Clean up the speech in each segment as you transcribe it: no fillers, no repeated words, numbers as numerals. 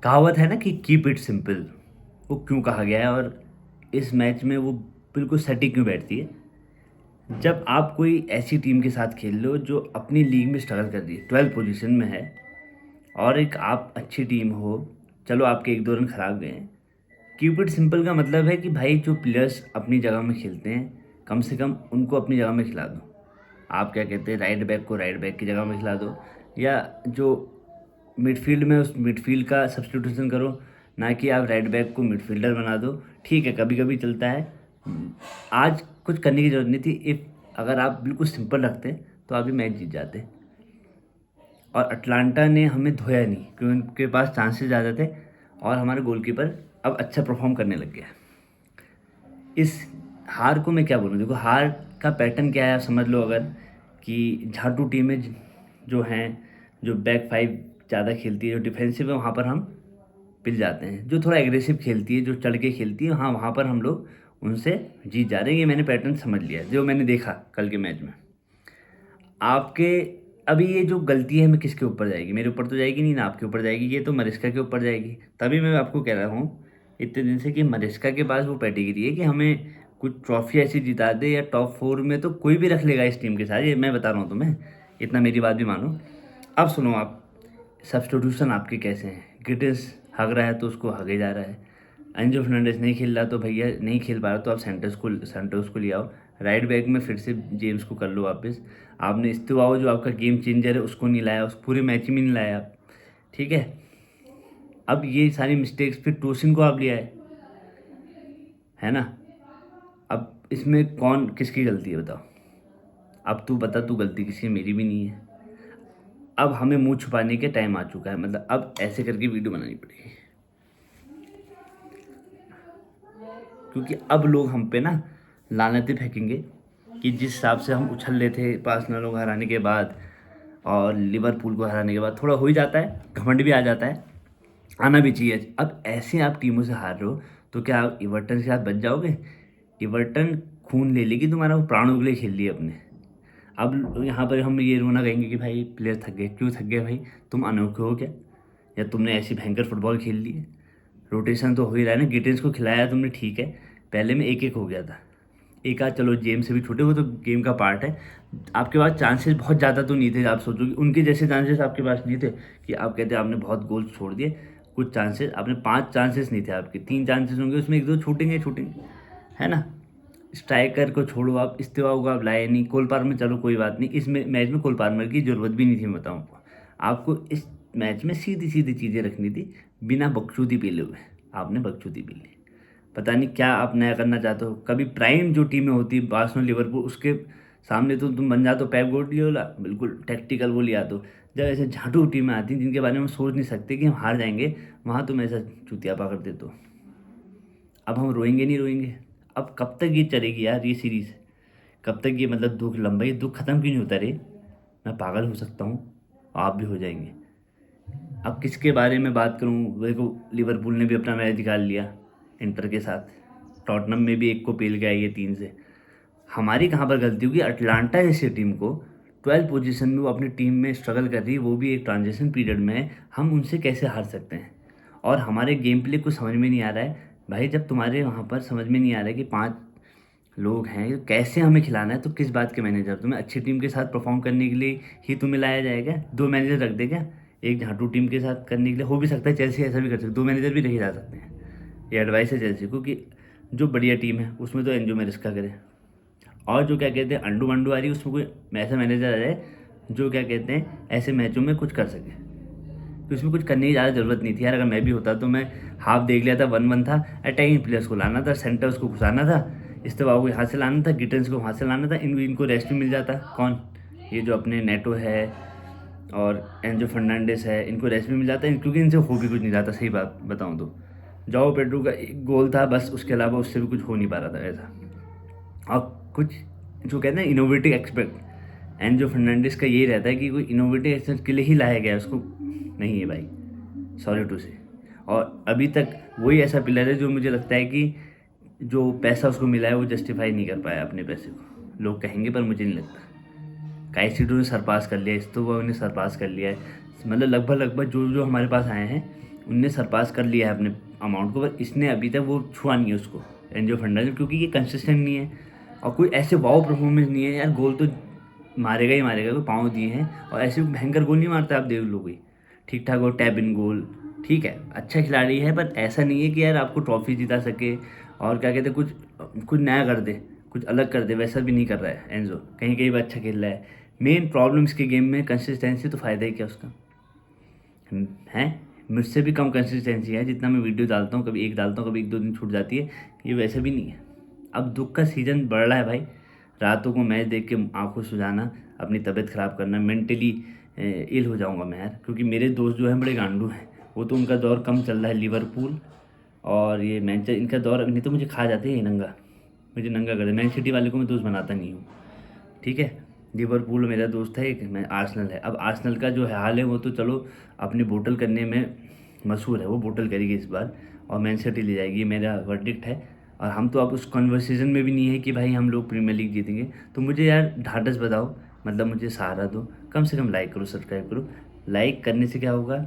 कहावत है ना कि कीप इट सिंपल, वो क्यों कहा गया है और इस मैच में वो बिल्कुल सटीक क्यों बैठती है। जब आप कोई ऐसी टीम के साथ खेल रहे हो जो अपनी लीग में स्ट्रगल कर रही है, 12 पोजीशन में है, और एक आप अच्छी टीम हो, चलो आपके एक दो रन खराब गए हैं। कीप इट सिंपल का मतलब है कि भाई जो प्लेयर्स अपनी जगह में खेलते हैं, कम से कम उनको अपनी जगह में खिला दो। आप क्या कहते हैं, राइट बैक को राइट बैक की जगह में खिला दो, या जो मिडफील्ड में उस मिडफील्ड का सब्स्टिट्यूशन करो, ना कि आप राइट बैक को मिडफील्डर बना दो। ठीक है, कभी कभी चलता है। आज कुछ करने की ज़रूरत नहीं थी। इफ़ अगर आप बिल्कुल सिंपल रखते तो आप ये मैच जीत जाते। और अटलांटा ने हमें धोया नहीं क्योंकि उनके पास चांसेस ज़्यादा थे, और हमारा गोलकीपर अब अच्छा परफॉर्म करने लग गया। इस हार को मैं क्या बोलूँ, देखो हार का पैटर्न क्या है आप समझ लो। अगर कि झाटू टीमें जो हैं, जो बैक फाइव ज़्यादा खेलती है, जो डिफेंसिव है, वहाँ पर हम पिल जाते हैं। जो थोड़ा एग्रेसिव खेलती है, जो चढ़ के खेलती है, हाँ वहाँ पर हम लोग उनसे जीत जा रहे हैं। ये मैंने पैटर्न समझ लिया जो मैंने देखा कल के मैच में। आपके अभी ये जो गलती है, मैं किसके ऊपर जाएगी, मेरे ऊपर तो जाएगी नहीं ना, आपके ऊपर जाएगी, ये तो मरिस्का के ऊपर जाएगी। तभी मैं आपको कह रहा हूँ इतने दिन से कि मरिस्का के पास वो पेडिग्री है कि हमें कुछ ट्रॉफी ऐसी जिता दे, या टॉप 4 में तो कोई भी रख लेगा इस टीम के साथ। ये मैं बता रहा हूँ तुम्हें, इतना मेरी बात भी मानो। अब सुनो आप, सब्स्टिट्यूशन आपके कैसे हैं। गिटिस हग रहा है तो उसको हगे जा रहा है। एंजो फर्नांडिस नहीं खेल रहा तो भैया नहीं खेल पा रहा तो आप सेंटर्स को ले आओ। राइट बैक में फिर से जेम्स को कर लो वापस। आपने इस्तीवाओ जो आपका गेम चेंजर है उसको नहीं लाया, उस पूरे मैच में नहीं लाया आप। ठीक है, अब ये सारी मिस्टेक्स फिर टोसिन को आप ले आए, है ना। अब इसमें कौन किसकी गलती है बताओ। अब तू बता, तू गलती किसकी है, मेरी भी नहीं है। अब हमें मुंह छुपाने के टाइम आ चुका है, मतलब अब ऐसे करके वीडियो बनानी पड़ेगी, क्योंकि अब लोग हम पे ना लानतें फेंकेंगे कि जिस हिसाब से हम उछल रहे थे पार्सनलों को हराने के बाद और लिवरपूल को हराने के बाद, थोड़ा हो ही जाता है, घमंड भी आ जाता है, आना भी चाहिए। अब ऐसे आप टीमों से हार रहे हो तो क्या आप इवर्टन के साथ बच जाओगे। इवर्टन खून ले लेगी तुम्हारा, वो प्राणों के लिए खेल लिए अपने। अब यहाँ पर हम ये रोना कहेंगे कि भाई प्लेयर थक गए, क्यों थक गए भाई, तुम अनोखे हो क्या, या तुमने ऐसी भयंकर फुटबॉल खेल ली है। रोटेशन तो हो ही रहा है ना, गिटेंस को खिलाया तुमने ठीक है, पहले में एक एक हो गया था। एक आध चलो जेम्स से भी छूटे, वो तो गेम का पार्ट है। आपके पास चांसेस बहुत ज़्यादा तो नहीं थे, आप सोचो कि उनके जैसे चांसेस आपके पास नहीं थे कि आप कहते आपने बहुत गोल छोड़ दिए। कुछ चांसेस आपने, 5 चांसेस नहीं थे आपके, 3 चांसेस होंगे, उसमें एक दो छूटेंगे छूटेंगे, है ना। स्ट्राइकर को छोड़ो, आप इस्तीवा को आप लाए नहीं, कोल पार्मर चलो कोई बात नहीं, इस मैच में कोल पार्मर की ज़रूरत भी नहीं थी। मैं बताऊँ आपको, इस मैच में सीधी सीधी चीज़ें रखनी थी, बिना बकचोदी पीले हुए आपने बकचोदी पी ली। पता नहीं क्या आप नया करना चाहते हो। कभी प्राइम जो टीमें होती है बार्सिलोना लिवरपूल, उसके सामने तो तुम बन जाते हो पेप गार्डियोला, बिल्कुल टैक्टिकल वो लिया। तो जब ऐसे झाटू टीमें आती हैं जिनके बारे में हम सोच नहीं सकते कि हम हार जाएंगे, वहाँ तुम ऐसा चुतिया पकड़ देते हो। अब हम रोएंगे नहीं रोएंगे। अब कब तक ये चलेगी यार ये सीरीज़, कब तक ये, मतलब दुख लंबा, ये दुख ख़त्म क्यों नहीं होता रे। मैं पागल हो सकता हूँ, आप भी हो जाएंगे। अब किसके बारे में बात करूँ, देखो लिवरपूल ने भी अपना मैच निकाल लिया इंटर के साथ, टॉटनम में भी एक को पेल गया ये 3 से। हमारी कहाँ पर गलती होगी, अटलांटा जैसी टीम को 12 पोजीशन में वो अपनी टीम में स्ट्रगल कर रही है, वो भी एक ट्रांजिशन पीरियड में है, हम उनसे कैसे हार सकते हैं। और हमारे गेम प्ले कुछ समझ में नहीं आ रहा है भाई। जब तुम्हारे वहाँ पर समझ में नहीं आ रहा है कि 5 लोग हैं, तो कैसे हमें खिलाना है, तो किस बात के मैनेजर, तुम्हें अच्छी टीम के साथ परफॉर्म करने के लिए ही तुम्हें लाया जाएगा। 2 मैनेजर रख दे क्या, एक झाटू टीम के साथ करने के लिए, हो भी सकता है चेल्सी ऐसा भी कर सकते, 2 मैनेजर भी रखे जा सकते हैं। ये एडवाइस है चेल्सी को कि जो बढ़िया टीम है उसमें तो एंजो मेरेस्का करे, और जो क्या कहते हैं अंडू मंडू आ रही है, उसमें कोई ऐसा मैनेजर आ जाए जो क्या कहते हैं ऐसे मैचों में कुछ कर सके। तो इसमें कुछ करने की ज़्यादा ज़रूरत नहीं थी यार। अगर मैं भी होता तो मैं हाफ देख लिया था, 1-1 था, अटैकिंग प्लेयर्स को लाना था, सेंटर्स को घुसाना था, इस्तेवाओं को यहाँ से लाना था, गिटन्स को वहाँ से लाना था, इनको रेस्ट भी मिल जाता। कौन, ये जो अपने नेटो है और एंजो फर्नांडिस है, इनको रेस्ट भी मिल जाता है, क्योंकि इनसे हो भी कुछ नहीं जाता। सही बात बताऊँ तो जाओ पेड्रो का एक गोल था बस, उसके अलावा उससे भी कुछ हो नहीं पा रहा था ऐसा। और कुछ जो कहते हैं इनोवेटिव एक्सपेक्ट, एंजो फर्नांडिस का यही रहता है कि कोई इनोवेटिव एक्सपेक्ट के लिए ही लाया गया है, उसको नहीं है भाई, सॉरी टू से। और अभी तक वही ऐसा प्लेयर है जो मुझे लगता है कि जो पैसा उसको मिला है वो जस्टिफाई नहीं कर पाया अपने पैसे को, लोग कहेंगे पर मुझे नहीं लगता। काइसिडो ने सरपास कर लिया, इस्तोवा ने सरपास कर लिया है, मतलब लगभग लगभग जो जो हमारे पास आए हैं उनने सरपास कर लिया है अपने अमाउंट को, पर इसने अभी तक वो छुआ नहीं है उसको एंजियो फर्नांडिस, क्योंकि ये कंसिस्टेंट नहीं है और कोई ऐसे वाव परफॉर्मेंस नहीं है यार। गोल तो मारेगा ही मारेगा, कोई पाँव दिए हैं और ऐसे भयंकर गोल नहीं मारता, आप देख लो कोई ठीक ठाक हो टैप इन गोल, ठीक है अच्छा खिलाड़ी है, पर ऐसा नहीं है कि यार आपको ट्रॉफी जिता सके और क्या कहते हैं कुछ कुछ नया कर दे, कुछ अलग कर दे, वैसा भी नहीं कर रहा है एंजो। कहीं कहीं भी अच्छा खेल रहा है। मेन प्रॉब्लम इसके गेम में कंसिस्टेंसी, तो फ़ायदा ही क्या उसका है। मुझसे भी कम कंसिस्टेंसी है, जितना मैं वीडियो डालता हूँ, कभी एक डालता हूँ, कभी एक दो दिन छूट जाती है, ये वैसे भी नहीं है। अब दुख का सीज़न बढ़ रहा है भाई, रातों को मैच देख के आंखों सुजाना, अपनी तबीयत ख़राब करना, मेंटली इल हो जाऊंगा मैं यार, क्योंकि मेरे दोस्त जो हैं बड़े गांडू हैं, वो तो उनका दौर कम चल रहा है, लिवरपूल और ये मैनचेस्टर, इनका दौर नहीं तो मुझे खा जाते हैं नंगा, मुझे नंगा कर दे। मैन सिटी वाले को मैं दोस्त बनाता नहीं हूँ, ठीक है। लिवरपूल मेरा दोस्त है एक, मैं आर्सेनल है। अब आर्सेनल का जो है हाल है वो तो चलो अपनी बोतल करने में मशहूर है, वो बोतल करेगी इस बार और मैन सिटी ले जाएगी, मेरा वर्डिक्ट है। और हम तो अब उस कन्वर्सेशन में भी नहीं है कि भाई हम लोग प्रीमियर लीग जीतेंगे। तो मुझे यार ढाढ़स बताओ, मतलब मुझे सहारा दो, कम से कम लाइक करो, सब्सक्राइब करो। लाइक करने से क्या होगा,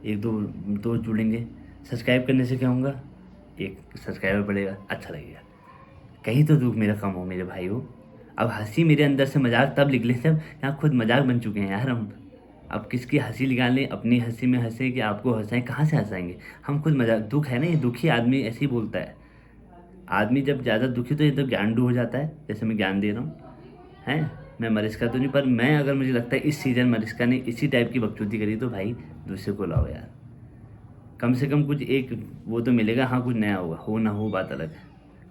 एक दो दोस्त जुड़ेंगे। सब्सक्राइब करने से क्या होगा, एक सब्सक्राइबर बढ़ेगा, अच्छा लगेगा। कहीं तो दुख मेरा कम हो मेरे भाई हो। अब हंसी मेरे अंदर से मजाक तब निकले जब यहाँ खुद मजाक बन चुके हैं यार हम। अब किसकी हंसी निकालें, अपनी हंसी में हंसें कि आपको हंसाएं, कहाँ से हंसाएंगे हम, खुद मजाक। दुख है ना, ये दुखी आदमी ऐसे ही बोलता है। आदमी जब ज़्यादा दुखी तो ये तो ज्ञानडू हो जाता है, जैसे मैं ज्ञान दे रहा हूँ हैं। मैं मरिस्का तो नहीं, पर मैं अगर मुझे लगता है इस सीज़न मरिस्का ने इसी टाइप की बकचोदी करी तो भाई दूसरे को लाओ यार, कम से कम कुछ एक वो तो मिलेगा। हाँ कुछ नया होगा, हो ना हो बात अलग है,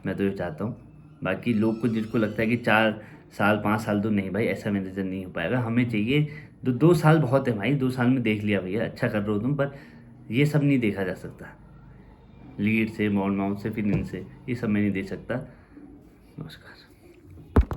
मैं तो ये चाहता हूँ। बाकी लोग को जिसको लगता है कि 4 साल 5 साल, तो नहीं भाई, ऐसा मैनेजर नहीं हो पाएगा। हमें चाहिए 2 साल बहुत है भाई, 2 साल में देख लिया भैया अच्छा कर रहे हो तुम, पर ये सब नहीं देखा जा सकता। लीड से, मॉल माउंट से, फिर इनसे, ये सब मैं नहीं दे सकता। नमस्कार।